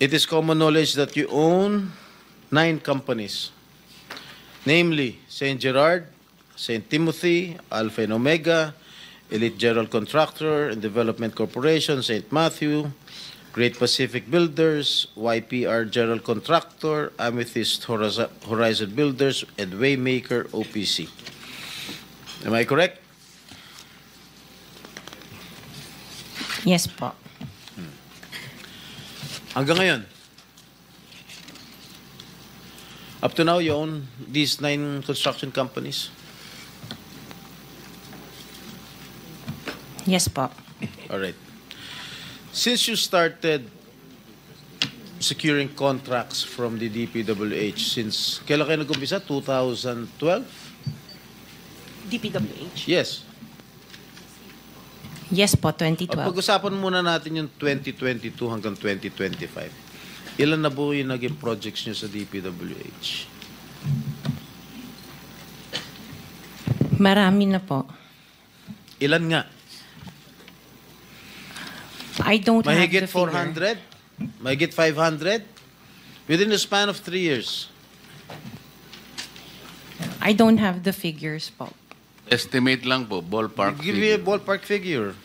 It is common knowledge that you own 9 companies, namely St. Gerard, St. Timothy, Alpha and Omega, Elite General Contractor and Development Corporation, St. Matthew, Great Pacific Builders, YPR General Contractor, Amethyst Horizon Builders, and Waymaker OPC. Am I correct? Yes po. Hanggang ngayon, up to now, you own these 9 construction companies? Yes po. All right. Since you started securing contracts from the DPWH, since kailan kayo nag-umpisa? 2012? DPWH? Yes. Yes po, 2012. Pag-usapan muna natin yung 2022 hanggang 2025. Ilan na po yung naging projects nyo sa DPWH? Marami na po. Ilan nga? I don't have the Mahigit figure. 400? Mahigit 500? Within the span of 3 years? I don't have the figures po. Estimate lang po, ballpark Give me a figure. ballpark figure.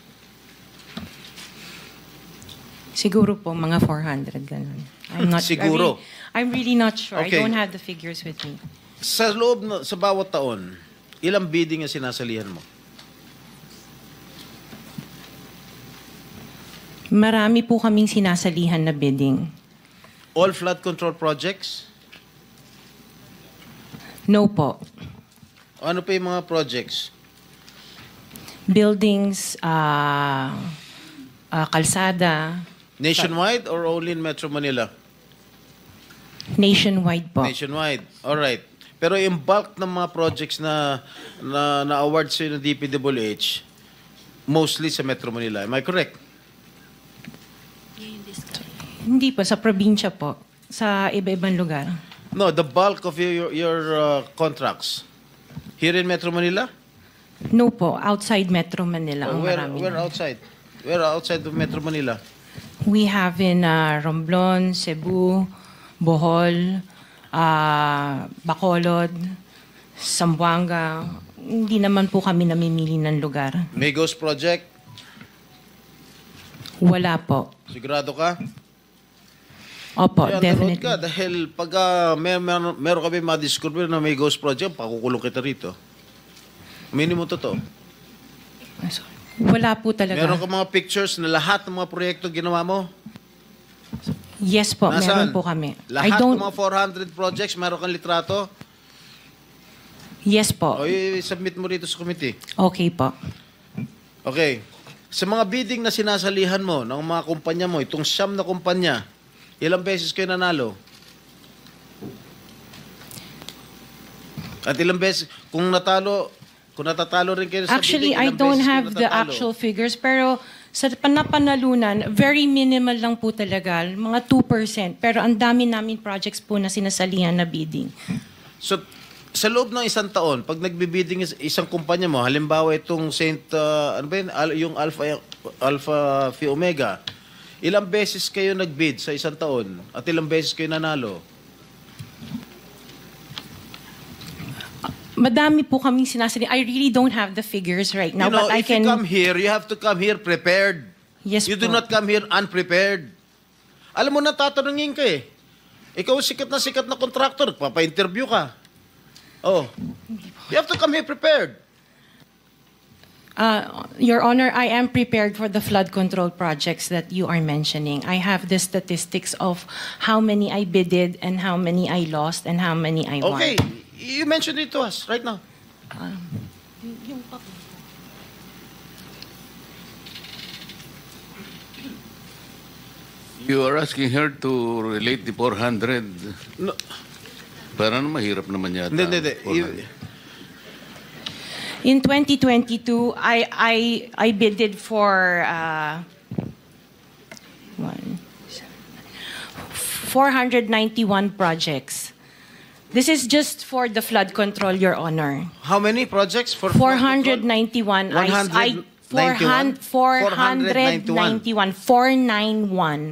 Siguro po, mga 400, ganun. I'm not Siguro. I'm really not sure. Okay. I don't have the figures with me. Sa loob, sa bawat taon, ilang bidding ang sinasalihan mo? Marami po kaming sinasalihan na bidding. All flood control projects? No po. Ano pa yung mga projects? Buildings, kalsada, Nationwide or only in Metro Manila? nationwide po. Nationwide. All right. Pero yung bulk ng mga projects na award sa ng DPWH, mostly sa Metro Manila. Am I correct? Hindi po, sa probinsya po. Sa iba-ibang lugar. No, the bulk of your contracts. Here in Metro Manila? No po, outside Metro Manila ang marami. Where outside? Where outside of Metro Manila? We have in Romblon, Cebu, Bohol, Bacolod, Zamboanga. Hindi naman po kami namimili ng lugar. Migos Project? Wala po. Sigurado ka? Opo, Kaya definitely. ka dahil pag meron kami ma-discover na may ghost project, pakukulong kita rito. Minimum totoo. Wala po talaga. Meron ka mga pictures na lahat ng mga proyekto ginawa mo? Yes po, Nasaan? meron po kami. Lahat ng mga 400 projects, meron kang litrato? Yes po. O i-submit mo rito sa committee. Okay po. Okay. Sa mga bidding na sinasalihan mo ng mga kumpanya mo, itong 9 na kumpanya, ilang beses kayo nanalo? At ilang beses, kung natatalo rin kayo sa Actually, bidding, I ilang don't beses kayo have the natatalo? actual figures, pero sa panapanalunan, very minimal lang po talaga, mga 2%. Pero ang dami namin projects po na sinasalihan na bidding. So, sa loob ng isang taon, pag nagbibidding isang kumpanya mo, halimbawa itong ano ba yun? Yung Alpha Phi Omega, ilang beses kayo nagbid sa isang taon at ilang beses kayo nanalo? Madami po kaming sinasalihan. I really don't have the figures right now, You know, but I if you can... come here, you have to come here prepared. Yes You po. do not come here unprepared. Alam mo na, tatanungin ka eh. Ikaw sikat na contractor, papa-interview ka. Oh. You have to come here prepared. Your Honor, I am prepared for the flood control projects that you are mentioning. I have the statistics of how many I bidded and how many I lost and how many I won. Okay. You mentioned it to us right now. You are asking her to relate the 400. No. Parang mahirap naman yata. Hindi. 400. In 2022, I bidded for 491 projects. This is just for the flood control, Your Honor. How many projects for 491. 191? 491. 491.